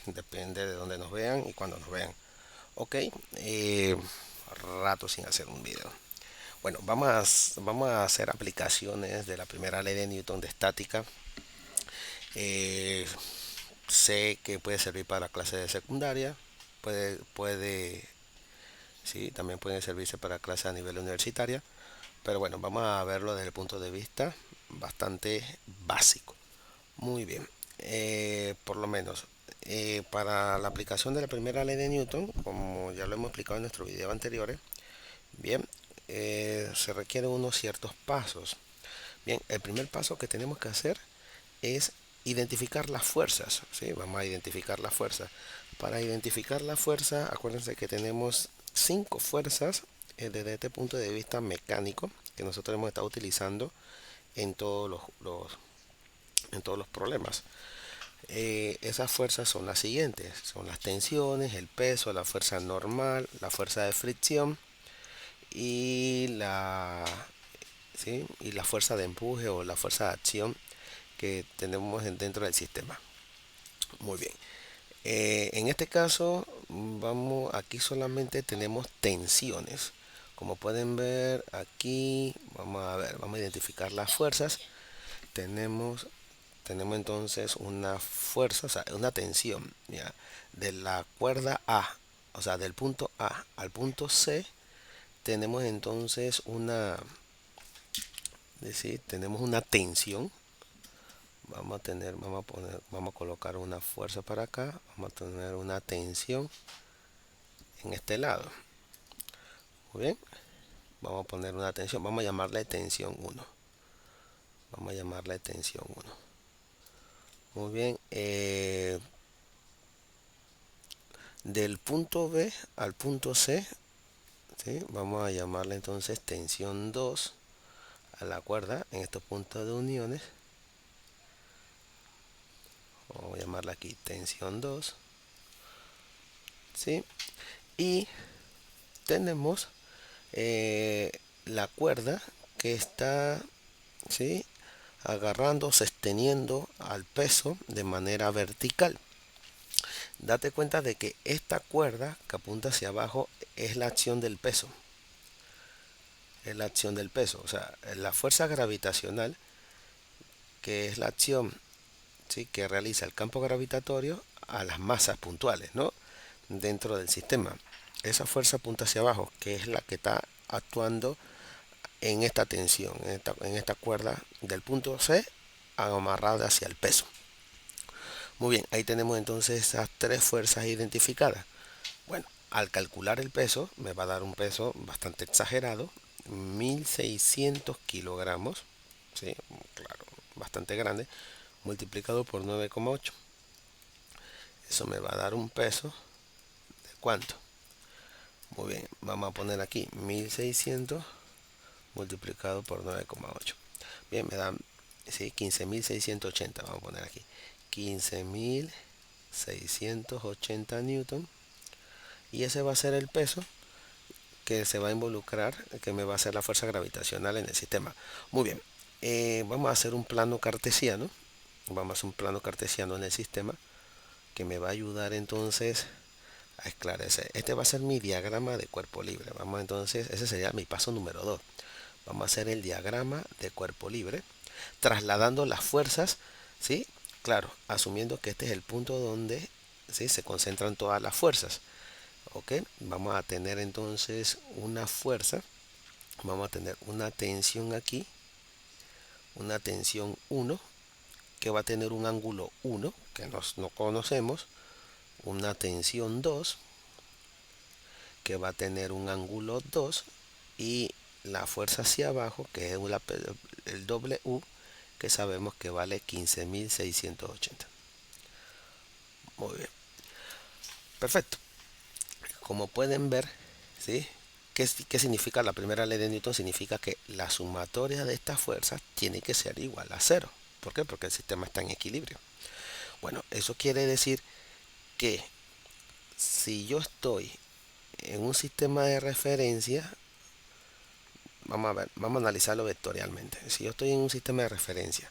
depende de donde nos vean y cuando nos vean. Ok, rato sin hacer un video. Bueno, vamos a hacer aplicaciones de la primera ley de Newton de estática. Eh, Sé que puede servir para clases de secundaria, sí, también puede servirse para clases a nivel universitaria, pero bueno, vamos a verlo desde el punto de vista bastante básico. Muy bien. Por lo menos para la aplicación de la primera ley de Newton, como ya lo hemos explicado en nuestro video anteriores, bien, se requieren unos ciertos pasos. Bien, el primer paso que tenemos que hacer es identificar las fuerzas. ¿Sí? Vamos a identificar las fuerzas. Para identificar la fuerza, acuérdense que tenemos 5 fuerzas desde este punto de vista mecánico que nosotros hemos estado utilizando en en todos los problemas. Esas fuerzas son las siguientes: son las tensiones, el peso, la fuerza normal, la fuerza de fricción y ¿sí? y la fuerza de empuje o la fuerza de acción que tenemos dentro del sistema. Muy bien. En este caso, aquí solamente tenemos tensiones. Como pueden ver aquí, vamos a identificar las fuerzas. Tenemos, tenemos entonces una fuerza, o sea, una tensión, ¿ya? De la cuerda A, o sea, del punto A al punto C, tenemos entonces tenemos una tensión. Vamos a colocar una fuerza para acá. Vamos a tener una tensión en este lado. Muy bien. Vamos a poner una tensión. Vamos a llamarle tensión 1. Vamos a llamarle tensión 1. Muy bien. Del punto B al punto C, ¿sí? Vamos a llamarle entonces tensión 2 a la cuerda en estos puntos de uniones. Vamos a llamarla aquí tensión 2. ¿Sí? Y tenemos la cuerda que está, ¿sí? agarrando, sosteniendo al peso de manera vertical. Date cuenta de que esta cuerda que apunta hacia abajo es la acción del peso. Es la acción del peso. O sea, la fuerza gravitacional, que es la acción, ¿sí? que realiza el campo gravitatorio a las masas puntuales, ¿no? dentro del sistema. Esa fuerza apunta hacia abajo, que es la que está actuando en esta tensión, en esta cuerda del punto C amarrada hacia el peso. Muy bien, ahí tenemos entonces esas 3 fuerzas identificadas. Bueno, al calcular el peso, me va a dar un peso bastante exagerado, 1600 kilogramos, ¿sí? Claro, bastante grande, multiplicado por 9,8. Eso me va a dar un peso de ¿cuánto? Muy bien, vamos a poner aquí 1600 multiplicado por 9,8. Bien, me dan, ¿sí? 15.680, vamos a poner aquí 15.680 newton, y ese va a ser el peso que se va a involucrar, que me va a hacer la fuerza gravitacional en el sistema. Muy bien, vamos a hacer un plano cartesiano. Vamos a hacer un plano cartesiano en el sistema que me va a ayudar entonces a esclarecer. Este va a ser mi diagrama de cuerpo libre. Vamos entonces, ese sería mi paso número 2. Vamos a hacer el diagrama de cuerpo libre, trasladando las fuerzas, ¿sí? Claro, asumiendo que este es el punto donde, ¿sí? se concentran todas las fuerzas. Ok, vamos a tener entonces una fuerza, vamos a tener una tensión aquí, una tensión 1, que va a tener un ángulo 1, que no conocemos, una tensión 2, que va a tener un ángulo 2, y la fuerza hacia abajo, que es el W, que sabemos que vale 15.680. Muy bien, perfecto. Como pueden ver, ¿sí? ¿Qué significa la primera ley de Newton? Significa que la sumatoria de estas fuerzas tiene que ser igual a cero. ¿Por qué? Porque el sistema está en equilibrio. Bueno, eso quiere decir que si yo estoy en un sistema de referencia, vamos a analizarlo vectorialmente. Si yo estoy en un sistema de referencia,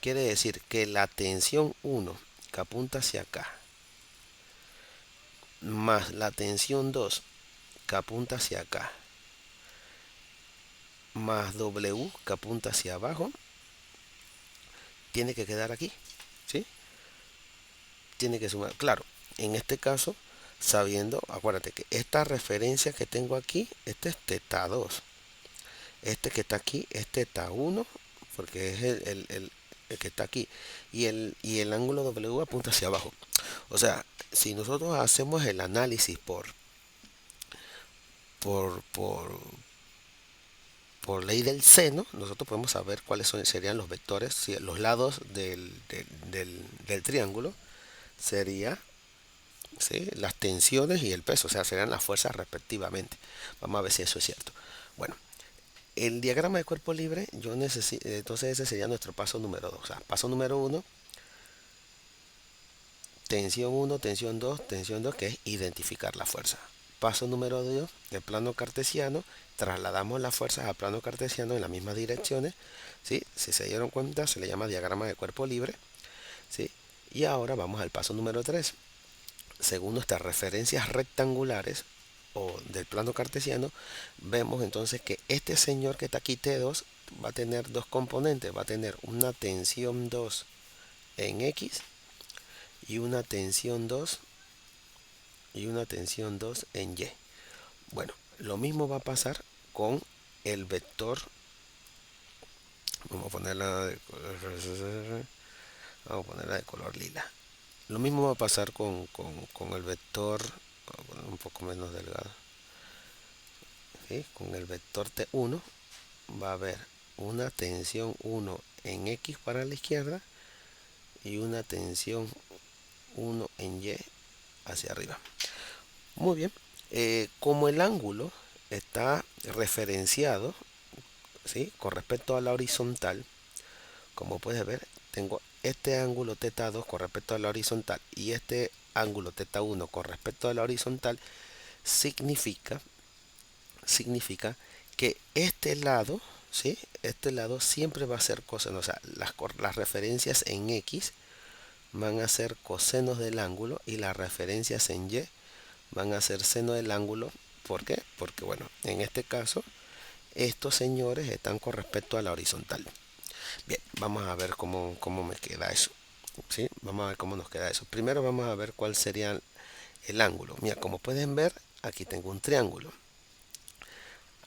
quiere decir que la tensión 1 que apunta hacia acá más la tensión 2 que apunta hacia acá, más W que apunta hacia abajo, tiene que quedar aquí, ¿sí? Tiene que sumar, claro, en este caso, sabiendo, acuérdate que esta referencia que tengo aquí, este es teta 2, este que está aquí es teta 1, porque es el que está aquí, y el ángulo W apunta hacia abajo. O sea, si nosotros hacemos el análisis por, por, por ley del seno, nosotros podemos saber cuáles serían los vectores, si los lados del triángulo sería, ¿sí?, las tensiones y el peso, o sea, serían las fuerzas respectivamente. Vamos a ver si eso es cierto. Bueno, el diagrama de cuerpo libre, yo necesito, entonces ese sería nuestro paso número 2. O sea, paso número 1, tensión 1, tensión 2, que es identificar la fuerza. Paso número 2, el plano cartesiano, trasladamos las fuerzas al plano cartesiano en las mismas direcciones, ¿sí? Si se dieron cuenta, se le llama diagrama de cuerpo libre, ¿sí? Y ahora vamos al paso número 3. Según nuestras referencias rectangulares o del plano cartesiano, vemos entonces que este señor que está aquí, T2, va a tener dos componentes, va a tener una tensión 2 en X y una tensión 2 en Y. Bueno, lo mismo va a pasar con el vector. Vamos a ponerla de color, vamos a ponerla de color lila. Lo mismo va a pasar con el vector, vamos a poner un poco menos delgado, ¿sí? Con el vector T1 va a haber una tensión 1 en X para la izquierda y una tensión 1 en Y hacia arriba. Muy bien, como el ángulo está referenciado, ¿sí?, con respecto a la horizontal, como puedes ver, tengo este ángulo θ2 con respecto a la horizontal y este ángulo θ1 con respecto a la horizontal, significa que este lado, ¿sí?, este lado siempre va a ser coseno. O sea, las referencias en X van a ser cosenos del ángulo y las referencias en Y van a ser seno del ángulo. ¿Por qué? Porque, bueno, en este caso, estos señores están con respecto a la horizontal. Bien, vamos a ver cómo me queda eso, ¿sí? Vamos a ver cómo nos queda eso. Primero vamos a ver cuál sería el ángulo. Mira, como pueden ver, aquí tengo un triángulo.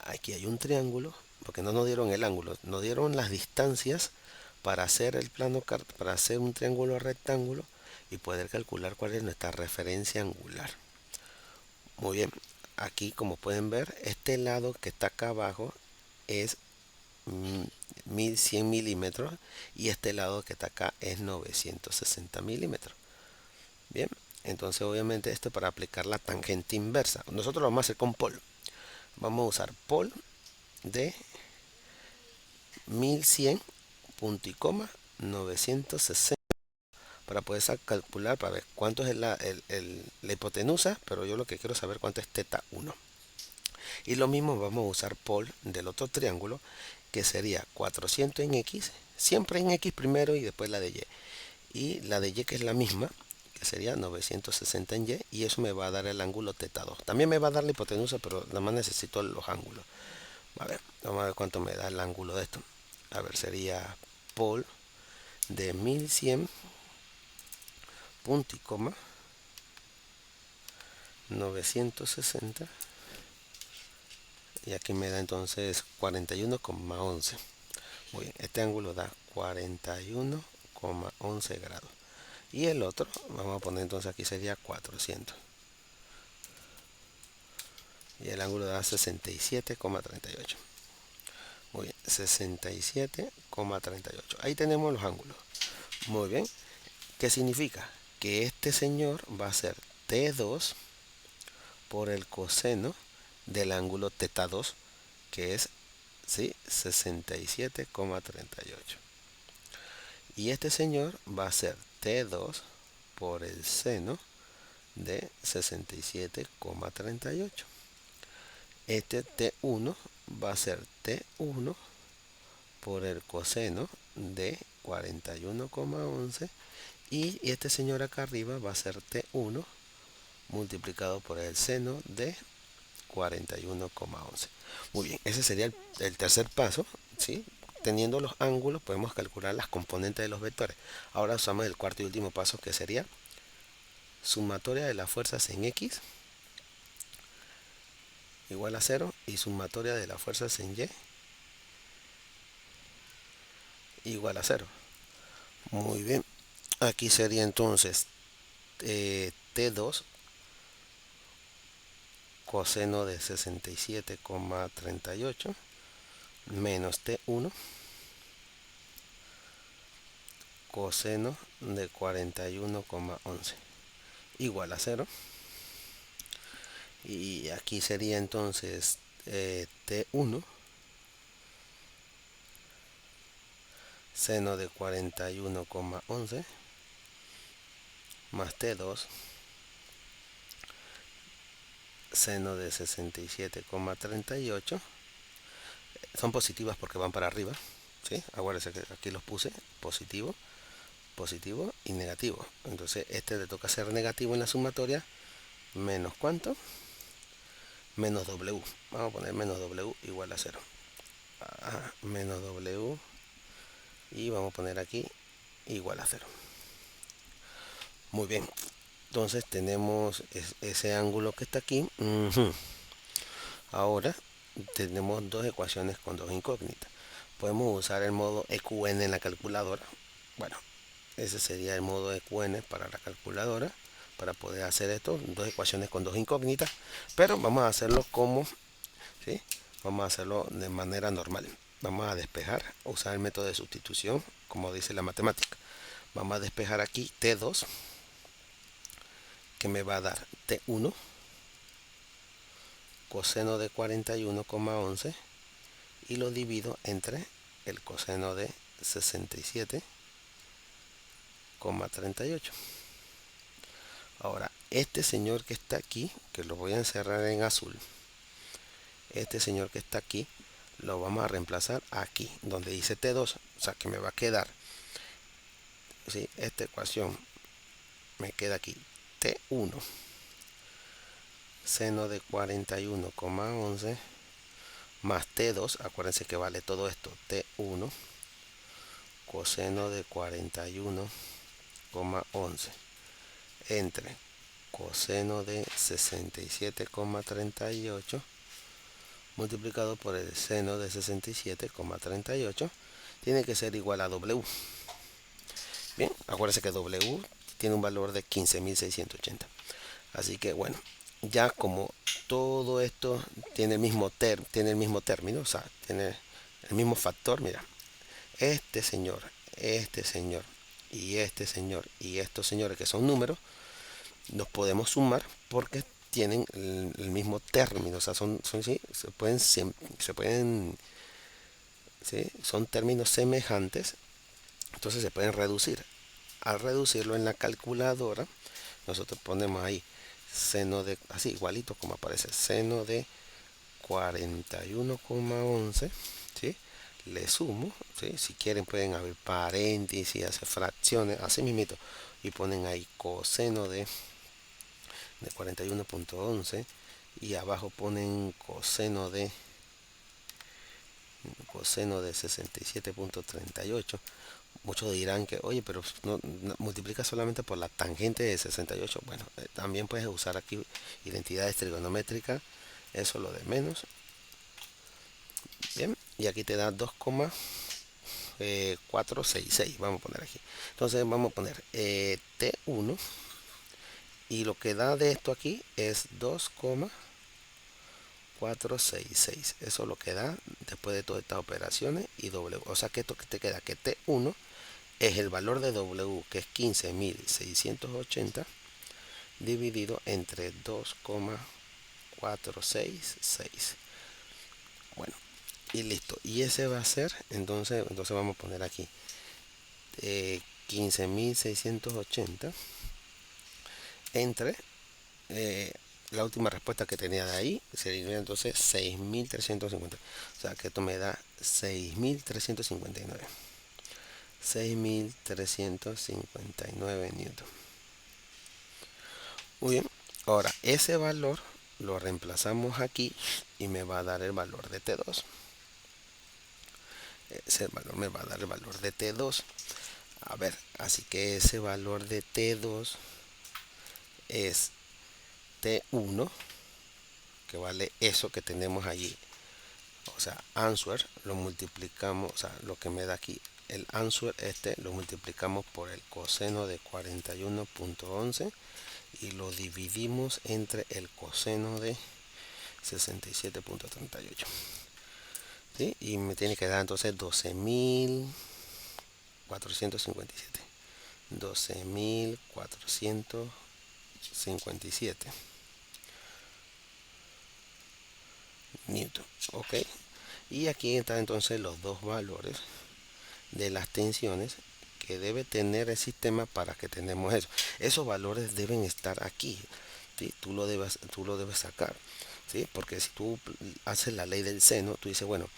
Aquí hay un triángulo, porque no nos dieron el ángulo, nos dieron las distancias para hacer el plano, para hacer un triángulo rectángulo y poder calcular cuál es nuestra referencia angular. Muy bien, aquí como pueden ver, este lado que está acá abajo es 1100 milímetros y este lado que está acá es 960 milímetros. Bien, entonces obviamente esto para aplicar la tangente inversa. Nosotros lo vamos a hacer con pol. Vamos a usar pol de 1100 punto y coma 960 para poder calcular, para ver cuánto es la hipotenusa, pero yo lo que quiero saber cuánto es θ 1. Y lo mismo vamos a usar pol del otro triángulo, que sería 400 en X, siempre en X primero y después la de Y. Y la de Y que es la misma, que sería 960 en Y, y eso me va a dar el ángulo θ2. También me va a dar la hipotenusa, pero nada más necesito los ángulos. A ver, vamos a ver cuánto me da el ángulo de esto. A ver, sería pol de 1100 punto y coma 960 y aquí me da entonces 41,11. Muy bien, este ángulo da 41,11 grados y el otro vamos a poner entonces aquí sería 400 y el ángulo da 67,38. Muy bien, 67,38. Ahí tenemos los ángulos. Muy bien, ¿qué significa? Que este señor va a ser T2 por el coseno del ángulo θ2, que es, ¿sí?, 67,38. Y este señor va a ser T2 por el seno de 67,38. Este T1 va a ser T1 por el coseno de 41,11 y este señor acá arriba va a ser T1 multiplicado por el seno de 41,11. Muy bien, ese sería el tercer paso, ¿sí? Teniendo los ángulos podemos calcular las componentes de los vectores. Ahora usamos el cuarto y último paso, que sería sumatoria de las fuerzas en X igual a 0 y sumatoria de las fuerzas en Y igual a 0. Muy bien, aquí sería entonces T2 coseno de 67,38 menos T1 coseno de 41,11 igual a 0. Y aquí sería entonces T1 seno de 41,11 más T2 seno de 67,38. Son positivas porque van para arriba, ¿sí? Acuérdense que aquí los puse positivo, positivo y negativo. Entonces este le toca ser negativo en la sumatoria. Menos ¿cuánto? Menos W. Vamos a poner menos W igual a 0. Menos W. Y vamos a poner aquí igual a 0. Muy bien. Entonces tenemos ese ángulo que está aquí. Ahora tenemos dos ecuaciones con dos incógnitas. Podemos usar el modo EQN en la calculadora. Bueno, ese sería el modo EQN para la calculadora, para poder hacer esto, dos ecuaciones con dos incógnitas. Pero vamos a hacerlo como, ¿sí? Vamos a hacerlo de manera normal. Vamos a despejar, usar el método de sustitución, como dice la matemática. Vamos a despejar aquí T2, que me va a dar T1 coseno de 41,11 y lo divido entre el coseno de 67,38. Ahora, este señor que está aquí, que lo voy a encerrar en azul, este señor que está aquí, lo vamos a reemplazar aquí, donde dice T2, o sea que me va a quedar, ¿sí? Esta ecuación me queda aquí, T1 seno de 41,11 más T2, acuérdense que vale todo esto, T1 coseno de 41,11 entre coseno de 67,38 multiplicado por el seno de 67,38 tiene que ser igual a W. Bien, acuérdense que W tiene un valor de 15.680. Así que bueno, ya como todo esto tiene el mismo término, o sea, tiene el mismo factor, mira, este señor y este señor y estos señores que son números, los podemos sumar porque tienen el mismo término, o sea, sí, se pueden, ¿sí? Son términos semejantes, entonces se pueden reducir. Al reducirlo en la calculadora, nosotros ponemos ahí seno de, así igualito como aparece, seno de 41,11, ¿sí? Le sumo, ¿sí? Si quieren pueden abrir paréntesis, hacer fracciones, así mismito, y ponen ahí coseno de 41,11 y abajo ponen coseno de 67,38. Muchos dirán que, oye, pero no multiplica solamente por la tangente de 68. Bueno, también puedes usar aquí identidades trigonométricas, eso lo de menos. Bien, y aquí te da 2,466, vamos a poner aquí. Entonces vamos a poner T1 y lo que da de esto aquí es 2,466. Eso es lo que da después de todas estas operaciones y W. O sea que esto que te queda que T1 es el valor de W, que es 15.680 dividido entre 2,466. Bueno, y listo. Y ese va a ser, entonces vamos a poner aquí 15.680 entre la última respuesta que tenía de ahí sería entonces 6.350. O sea que esto me da 6.359. 6.359 newton. Muy bien, Ahora, ese valor lo reemplazamos aquí y me va a dar el valor de T2. Ese valor me va a dar el valor de T2. A ver, así que ese valor de T2 es T1, que vale eso que tenemos allí. O sea, answer lo multiplicamos, o sea, lo que me da aquí el answer lo multiplicamos por el coseno de 41.11 y lo dividimos entre el coseno de 67.38. ¿Sí? Y me tiene que dar entonces 12.457. 12.457 newton. Ok. Y aquí están entonces los dos valores de las tensiones que debe tener el sistema para que tenemos eso. Esos valores deben estar aquí. ¿Sí? Tú lo debes sacar. ¿Sí? Porque si tú haces la ley del seno, tú dices, bueno,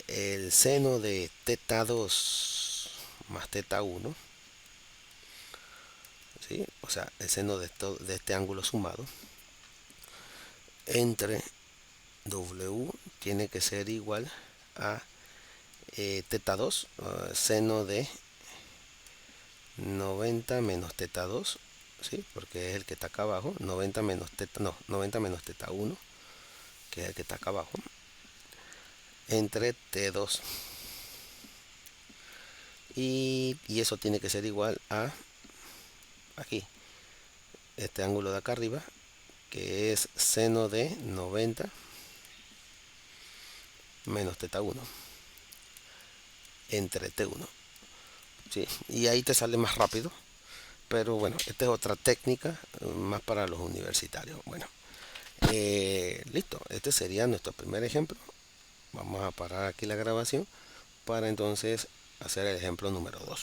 el seno de teta 2 más teta 1, ¿sí? O sea, el seno de este ángulo sumado entre W tiene que ser igual a teta 2, seno de 90 menos teta 2, ¿sí? Porque es el que está acá abajo, 90 menos teta, no, 90 menos teta 1, que es el que está acá abajo, entre T2. Y eso tiene que ser igual a aquí, este ángulo de acá arriba, que es seno de 90 menos teta 1 entre T1. ¿Sí? Y ahí te sale más rápido. Pero bueno, esta es otra técnica más para los universitarios. Bueno, listo. Este sería nuestro primer ejemplo. Vamos a parar aquí la grabación para entonces hacer el ejemplo número 2.